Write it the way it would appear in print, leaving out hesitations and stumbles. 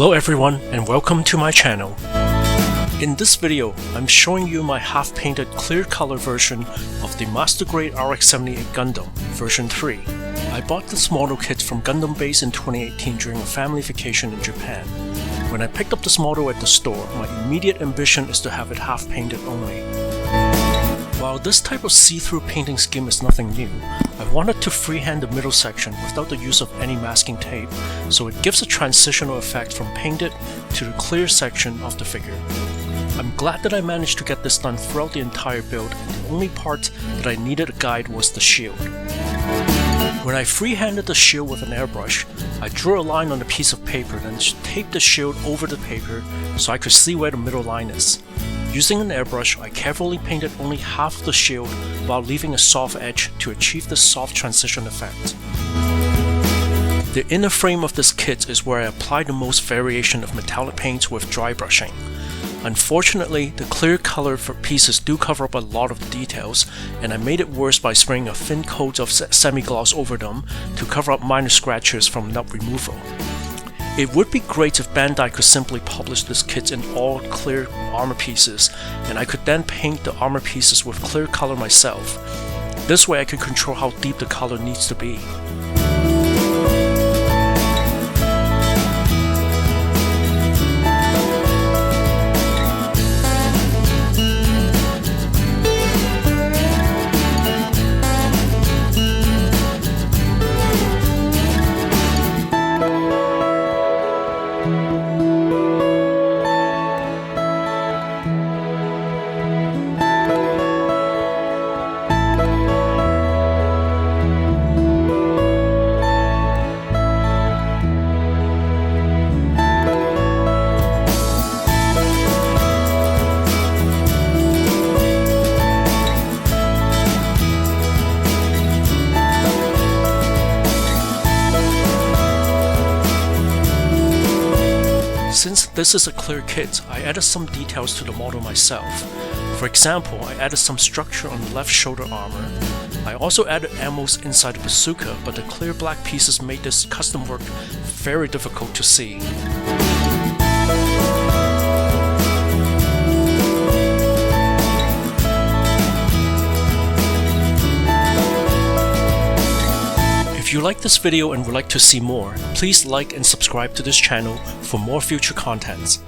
Hello everyone and welcome to my channel. In this video, I'm showing you my half-painted clear color version of the Master Grade RX-78 Gundam version 3. I bought this model kit from Gundam Base in 2018 during a family vacation in Japan. When I picked up this model at the store, my immediate ambition is to have it half-painted only. While this type of see-through painting scheme is nothing new, I wanted to freehand the middle section without the use of any masking tape, so it gives a transitional effect from painted to the clear section of the figure. I'm glad that I managed to get this done throughout the entire build, and the only part that I needed a guide was the shield. When I freehanded the shield with an airbrush, I drew a line on a piece of paper and taped the shield over the paper so I could see where the middle line is. Using an airbrush, I carefully painted only half of the shield while leaving a soft edge to achieve this soft transition effect. The inner frame of this kit is where I applied the most variation of metallic paints with dry brushing. Unfortunately, the clear color for pieces do cover up a lot of the details, and I made it worse by spraying a thin coat of semi-gloss over them to cover up minor scratches from nut removal. It would be great if Bandai could simply publish this kit in all clear armor pieces, and I could then paint the armor pieces with clear color myself. This way I could control how deep the color needs to be. Since this is a clear kit, I added some details to the model myself. For example, I added some structure on the left shoulder armor. I also added ammos inside the bazooka, but the clear black pieces made this custom work very difficult to see. If you like this video and would like to see more, please like and subscribe to this channel for more future contents.